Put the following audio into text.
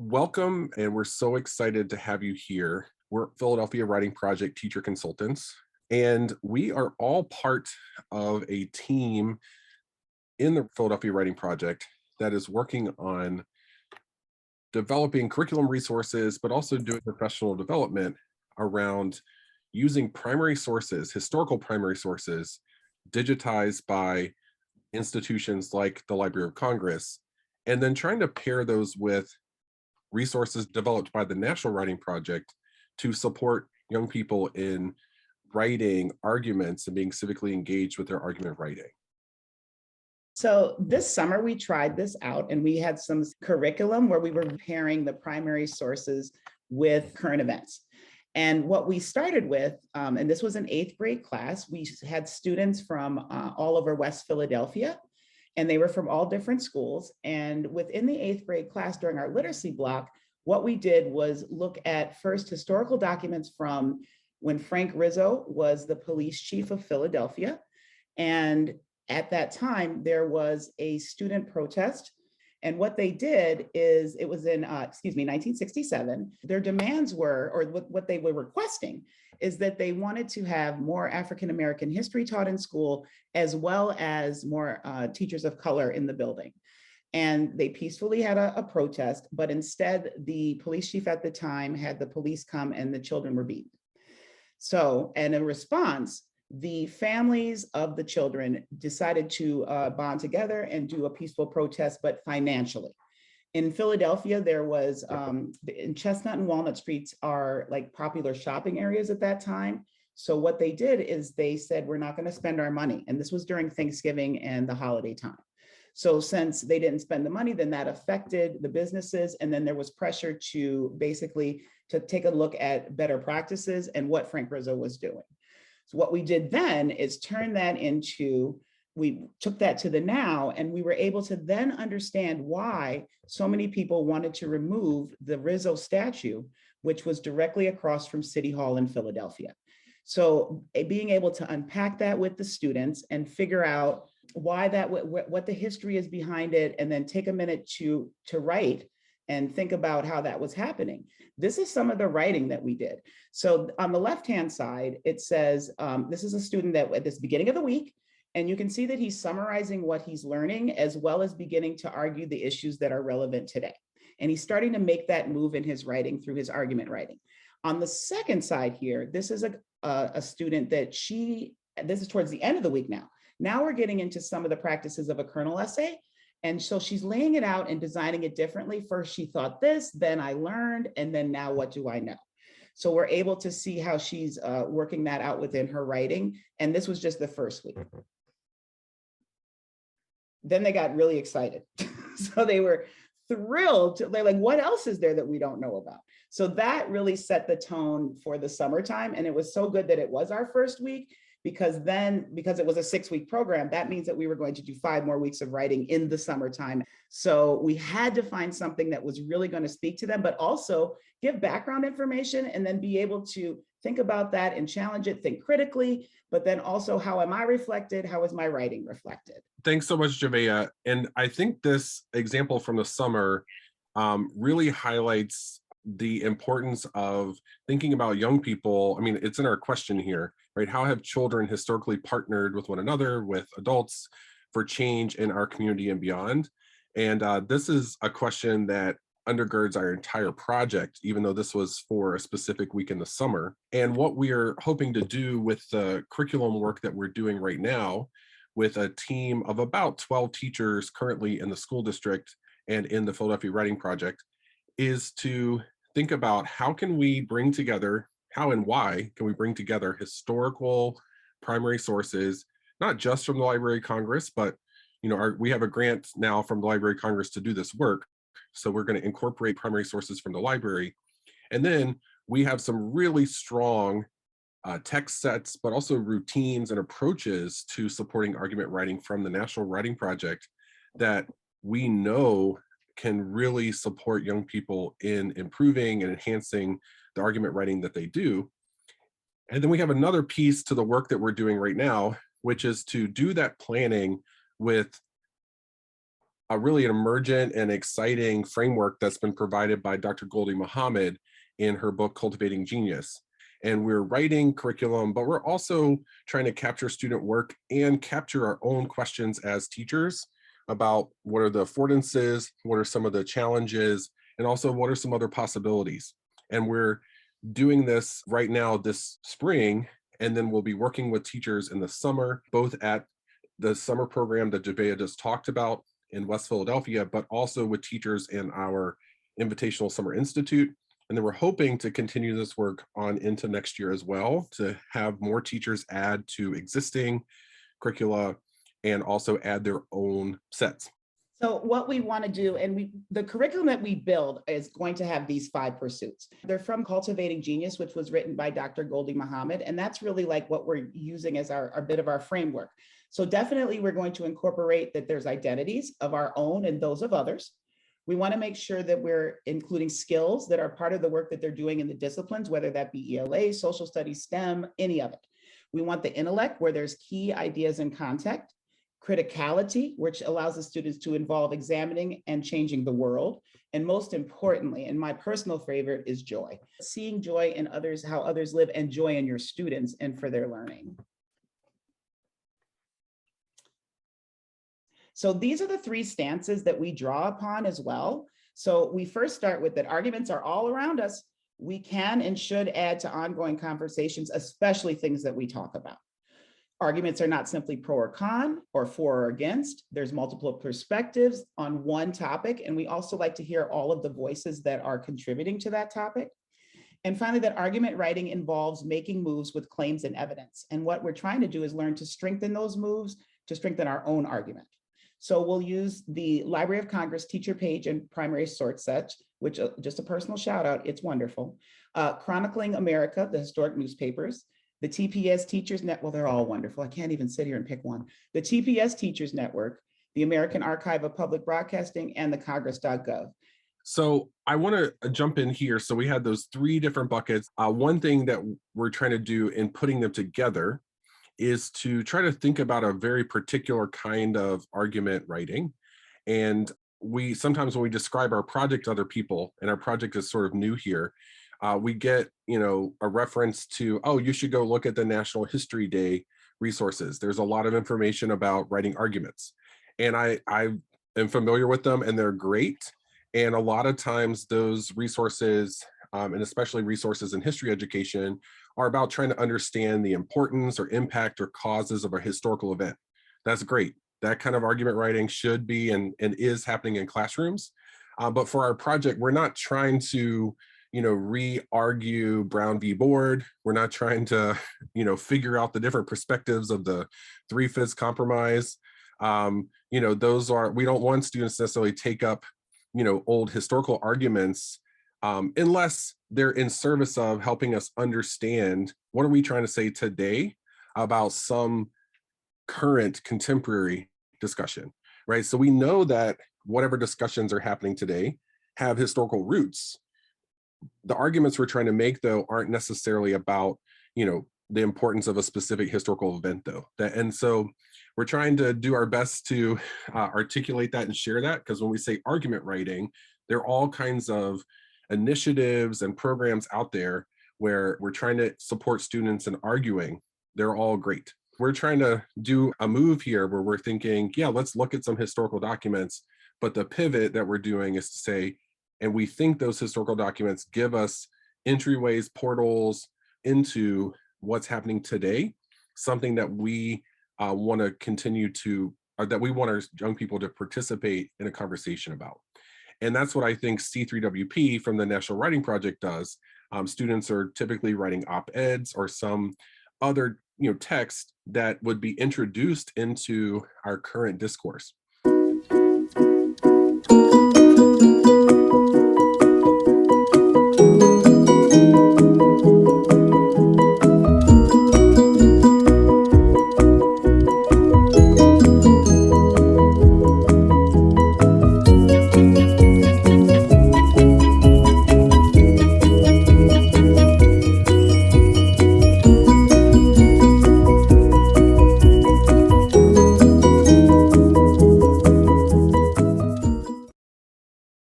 Welcome, and we're so excited to have you here. We're Philadelphia Writing Project teacher consultants, and we are all part of a team in the Philadelphia Writing Project that is working on developing curriculum resources, but also doing professional development around using primary sources, historical primary sources, digitized by institutions like the Library of Congress, and then trying to pair those with resources developed by the National Writing Project to support young people in writing arguments and being civically engaged with their argument writing. So this summer we tried this out and we had some curriculum where we were pairing the primary sources with current events. And what we started with, and this was an 8th grade class, we had students from all over West Philadelphia, and they were from all different schools. And within the 8th grade class during our literacy block, what we did was look at first historical documents from when Frank Rizzo was the police chief of Philadelphia. And at that time, there was a student protest. And what they did is, it was in, 1967, their demands were, or what they were requesting, is that they wanted to have more African-American history taught in school, as well as more teachers of color in the building. And they peacefully had a protest, but instead the police chief at the time had the police come and the children were beaten. So, and in response, the families of the children decided to bond together and do a peaceful protest, but financially. In Philadelphia, there was, in Chestnut and Walnut Streets are like popular shopping areas at that time. So what they did is they said, we're not going to spend our money. And this was during Thanksgiving and the holiday time. So since they didn't spend the money, then that affected the businesses. And then there was pressure to basically to take a look at better practices and what Frank Rizzo was doing. So what we did then is turn that into, we took that to the now, and we were able to then understand why so many people wanted to remove the Rizzo statue, which was directly across from City Hall in Philadelphia. So being able to unpack that with the students and figure out why that, what the history is behind it, and then take a minute to write and think about how that was happening. This is some of the writing that we did. So on the left-hand side, it says, this is a student that at this beginning of the week, and you can see that he's summarizing what he's learning, as well as beginning to argue the issues that are relevant today. And he's starting to make that move in his writing through his argument writing. On the second side here, this is a student that this is towards the end of the week now. Now we're getting into some of the practices of a kernel essay. And so she's laying it out and designing it differently. First, she thought this, then I learned, and then now what do I know? So we're able to see how she's working that out within her writing. And this was just the first week. Then they got really excited. So they were thrilled. They're like, what else is there that we don't know about? So that really set the tone for the summertime. And it was so good that it was our first week, because it was a 6-week program, that means that we were going to do 5 more weeks of writing in the summertime. So we had to find something that was really going to speak to them, but also give background information, and then be able to think about that and challenge it, think critically, but then also, how am I reflected? How is my writing reflected? Thanks so much, Javea. And I think this example from the summer really highlights the importance of thinking about young people. I mean, it's in our question here, right? How have children historically partnered with one another, with adults, for change in our community and beyond? And this is a question that undergirds our entire project, even though this was for a specific week in the summer. And what we are hoping to do with the curriculum work that we're doing right now, with a team of about 12 teachers currently in the school district and in the Philadelphia Writing Project, is to think about how can we bring together, how and why can we bring together historical primary sources, not just from the Library of Congress, but we have a grant now from the Library of Congress to do this work. So we're going to incorporate primary sources from the library. And then we have some really strong text sets, but also routines and approaches to supporting argument writing from the National Writing Project that we know can really support young people in improving and enhancing the argument writing that they do. And then we have another piece to the work that we're doing right now, which is to do that planning with a really emergent and exciting framework that's been provided by Dr. Goldie Muhammad in her book, Cultivating Genius. And we're writing curriculum, but we're also trying to capture student work and capture our own questions as teachers about what are the affordances, what are some of the challenges, and also what are some other possibilities. And we're doing this right now this spring, and then we'll be working with teachers in the summer, both at the summer program that Jabea just talked about in West Philadelphia, but also with teachers in our Invitational Summer Institute. And then we're hoping to continue this work on into next year as well, to have more teachers add to existing curricula and also add their own sets. So what we want to do, and the curriculum that we build is going to have these 5 pursuits. They're from Cultivating Genius, which was written by Dr. Goldie Muhammad. And that's really like what we're using as our bit of our framework. So definitely we're going to incorporate that there's identities of our own and those of others. We want to make sure that we're including skills that are part of the work that they're doing in the disciplines, whether that be ELA, social studies, STEM, any of it. We want the intellect, where there's key ideas and context. Criticality, which allows the students to involve examining and changing the world. And most importantly, and my personal favorite, is joy. Seeing joy in others, how others live, and joy in your students and for their learning. So these are the 3 stances that we draw upon as well. So we first start with that arguments are all around us. We can and should add to ongoing conversations, especially things that we talk about. Arguments are not simply pro or con or for or against. There's multiple perspectives on one topic. And we also like to hear all of the voices that are contributing to that topic. And finally, that argument writing involves making moves with claims and evidence. And what we're trying to do is learn to strengthen those moves, to strengthen our own argument. So we'll use the Library of Congress teacher page and primary source set, which just a personal shout out, it's wonderful. Chronicling America, the historic newspapers. The TPS Teachers Net, well, they're all wonderful. I can't even sit here and pick one. The TPS Teachers Network, the American Archive of Public Broadcasting, and the Congress.gov. So I want to jump in here. So we had those 3 different buckets. One thing that we're trying to do in putting them together is to try to think about a very particular kind of argument writing. And we sometimes, when we describe our project to other people, and our project is sort of new here, we get, a reference to, oh, you should go look at the National History Day resources. There's a lot of information about writing arguments. And I am familiar with them, and they're great. And a lot of times those resources, and especially resources in history education, are about trying to understand the importance or impact or causes of a historical event. That's great. That kind of argument writing should be and is happening in classrooms. But for our project, we're not trying to re-argue Brown v. Board. We're not trying to, figure out the different perspectives of the 3/5 compromise. Those are, we don't want students to necessarily take up, old historical arguments unless they're in service of helping us understand what are we trying to say today about some current contemporary discussion, right? So we know that whatever discussions are happening today have historical roots. The arguments we're trying to make, though, aren't necessarily about, the importance of a specific historical event, though. And so we're trying to do our best to articulate that and share that, because when we say argument writing, there are all kinds of initiatives and programs out there where we're trying to support students in arguing. They're all great. We're trying to do a move here where we're thinking, yeah, let's look at some historical documents, but the pivot that we're doing is to say, and we think those historical documents give us entryways, portals into what's happening today, something that we want to continue to, or that we want our young people to participate in a conversation about. And that's what I think C3WP from the National Writing Project does. Students are typically writing op-eds or some other text that would be introduced into our current discourse.